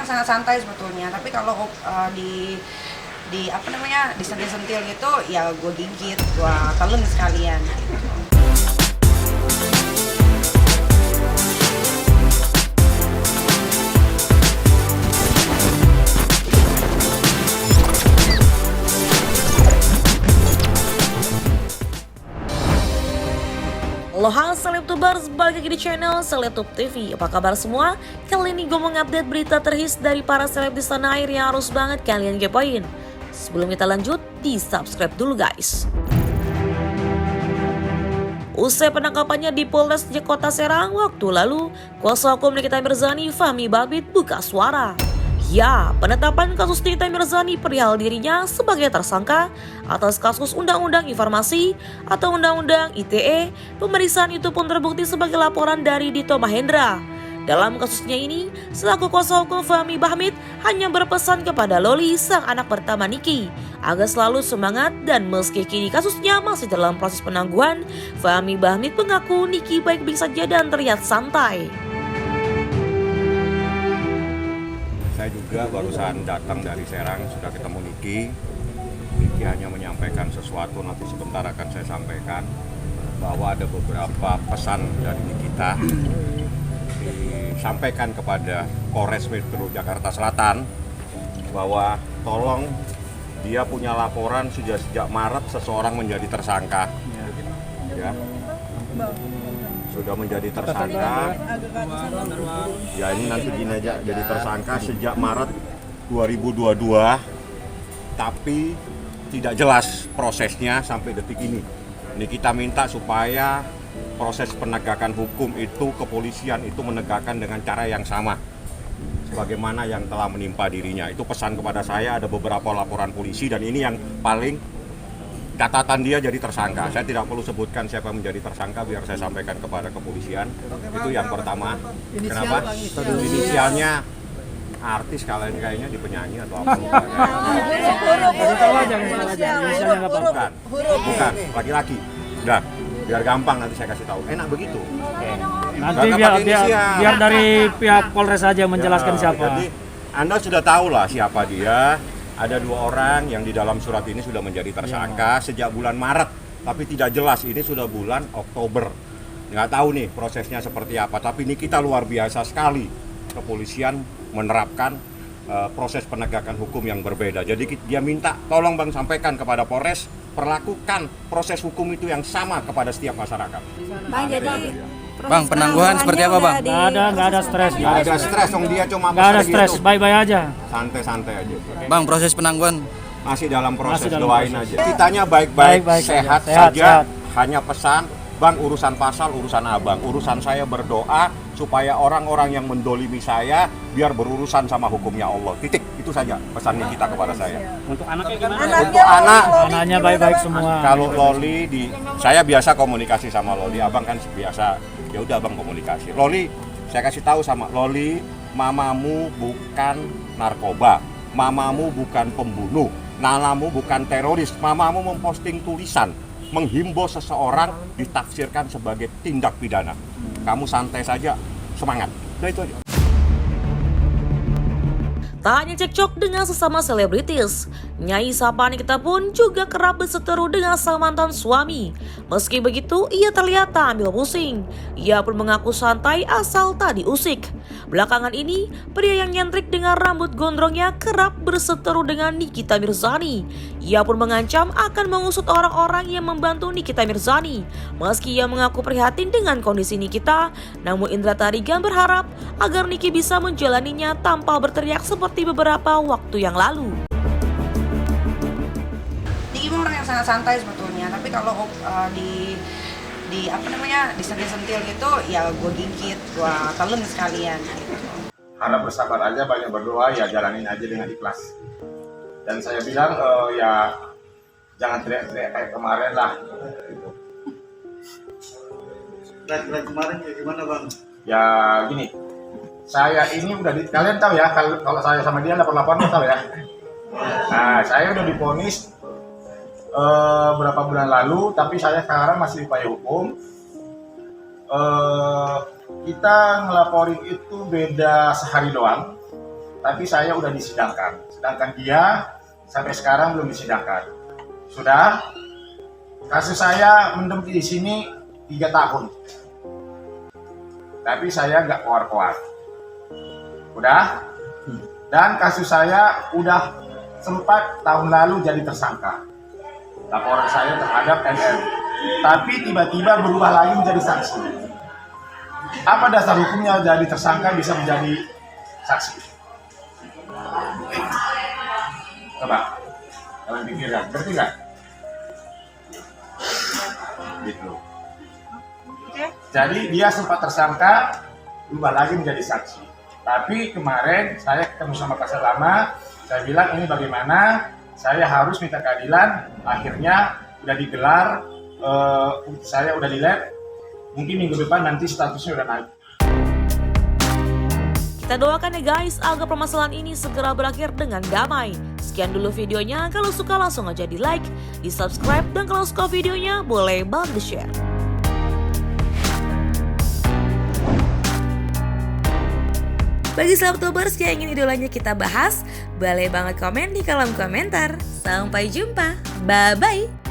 yang sangat santai sebetulnya, tapi kalau di apa namanya disentil-sentil gitu ya gue gigit, gue telen sekalian gitu. Halo Selebtubers, balik lagi di channel Selebtub TV. Apa kabar semua? Kali ini gue mau ngupdate berita terhits dari para seleb di tanah air yang harus banget kalian kepoin. Sebelum kita lanjut, di subscribe dulu guys. Usai penangkapannya di Polres Kota Serang waktu lalu, kuasa hukum Nikita Mirzani, Fahmi Bahmit, buka suara. Ya, penetapan kasus Nikita Mirzani perihal dirinya sebagai tersangka atas kasus Undang-Undang Informasi atau Undang-Undang ITE, pemeriksaan itu pun terbukti sebagai laporan dari Dito Mahendra. Dalam kasusnya ini, selaku kuasa hukum Fahmi Bahmit hanya berpesan kepada Loli, sang anak pertama Niki, agar selalu semangat dan meski kini kasusnya masih dalam proses penangguhan, Fahmi Bahmit mengaku Niki baik-baik saja dan terlihat santai. Saya juga barusan datang dari Serang, sudah ketemu Niki. Niki hanya menyampaikan sesuatu, nanti sebentar akan saya sampaikan bahwa ada beberapa pesan dari Nikita disampaikan kepada Polres Metro Jakarta Selatan bahwa tolong dia punya laporan sejak Maret seseorang menjadi tersangka. Ya. Sudah menjadi tersangka. Ya ini nanti gini aja, jadi tersangka sejak Maret 2022, tapi tidak jelas prosesnya sampai detik ini. Ini kita minta supaya proses penegakan hukum itu, kepolisian itu menegakkan dengan cara yang sama sebagaimana yang telah menimpa dirinya. Itu pesan kepada saya, ada beberapa laporan polisi dan ini yang paling catatan dia jadi tersangka. Saya tidak perlu sebutkan siapa yang menjadi tersangka, biar saya sampaikan kepada kepolisian. Itu yang pertama. Kenapa? Inisialnya artis kayaknya di penyanyi atau apa? Bukan, laki-laki. Udah, biar gampang nanti saya kasih tahu. Enak begitu. Nanti biar dari pihak Polres saja menjelaskan siapa. Jadi Anda sudah tahu lah siapa dia. Ada 2 orang yang di dalam surat ini sudah menjadi tersangka sejak bulan Maret, tapi tidak jelas ini sudah bulan Oktober. Nggak tahu nih prosesnya seperti apa, tapi ini kita luar biasa sekali. Kepolisian menerapkan proses penegakan hukum yang berbeda. Jadi dia minta, tolong Bang sampaikan kepada Polres, perlakukan proses hukum itu yang sama kepada setiap masyarakat. Bang, jadi Bang, penangguhan seperti apa Bang? Nggak ada stres. Nggak ada stres, dong dia cuma Nggak ada stres, gitu. baik-baik aja. Santai-santai aja. Bang, proses penangguhan Masih dalam proses, Masih dalam doain proses. aja. Kitanya baik-baik, Baik-baik sehat saja. saja. Sehat. Hanya pesan, Bang, urusan pasal, urusan abang. Urusan saya berdoa supaya orang-orang yang mendolimi saya biar berurusan sama hukumnya Allah. Titik. Itu saja pesan kita kepada saya. Untuk anaknya gimana? Untuk anak, Anaknya baik-baik semua. kalau Loli saya biasa komunikasi sama Loli. Abang kan biasa, ya udah Abang komunikasi. Loli, saya kasih tahu sama Loli, mamamu bukan narkoba, mamamu bukan pembunuh, namamu bukan teroris. Mamamu memposting tulisan menghimbau seseorang ditafsirkan sebagai tindak pidana. Kamu santai saja, semangat. Udah itu aja. Tak hanya cekcok dengan sesama selebritis, Nyai Sapa Nikita pun juga kerap berseteru dengan sang mantan suami. Meski begitu, ia terlihat tak ambil pusing. Ia pun mengaku santai asal tak diusik. Belakangan ini, pria yang nyentrik dengan rambut gondrongnya kerap berseteru dengan Nikita Mirzani. Ia pun mengancam akan mengusut orang-orang yang membantu Nikita Mirzani. Meski ia mengaku prihatin dengan kondisi Nikita, namun Indra Tarigan berharap agar Niki bisa menjalaninya tanpa berteriak seperti beberapa waktu yang lalu. Niki orang yang sangat santai sebetulnya, tapi kalau di apa namanya disentil-sentil gitu ya gue gigit, gue telen sekalian gitu. Harap bersabar aja, banyak berdoa, ya jalanin aja dengan ikhlas. Dan saya bilang ya jangan teriak-teriak kayak kemarin lah gitu. Teriak kemarin ya gimana Bang? Ya gini, saya ini udah kalian tahu ya, kalau saya sama dia lapor-laporan tahu ya. Nah, saya udah divonis berapa bulan lalu, tapi saya sekarang masih upaya hukum. Kita ngelaporin itu beda sehari doang. tapi saya udah disidangkan. Sedangkan dia sampai sekarang belum disidangkan. Sudah, kasus saya mendem di sini 3 tahun. Tapi saya nggak keluar-keluar. Udah, dan kasus saya udah sempat tahun lalu jadi tersangka. Laporan saya terhadap NL. Tapi tiba-tiba berubah lagi menjadi saksi. Apa dasar hukumnya jadi tersangka bisa menjadi saksi? Coba, kalian pikirkan, ngerti nggak? Gitu. Jadi dia sempat tersangka, berubah lagi menjadi saksi. Tapi kemarin saya ketemu sama Pasar Lama, saya bilang ini bagaimana, saya harus minta keadilan, akhirnya udah digelar, saya udah di lab, mungkin minggu depan nanti statusnya udah naik. Kita doakan ya guys agar permasalahan ini segera berakhir dengan damai. Sekian dulu videonya, kalau suka langsung aja di like, di subscribe, dan kalau suka videonya boleh banget di share. Bagi Slaptubers yang ingin idolanya kita bahas, boleh banget komen di kolom komentar. Sampai jumpa, bye-bye!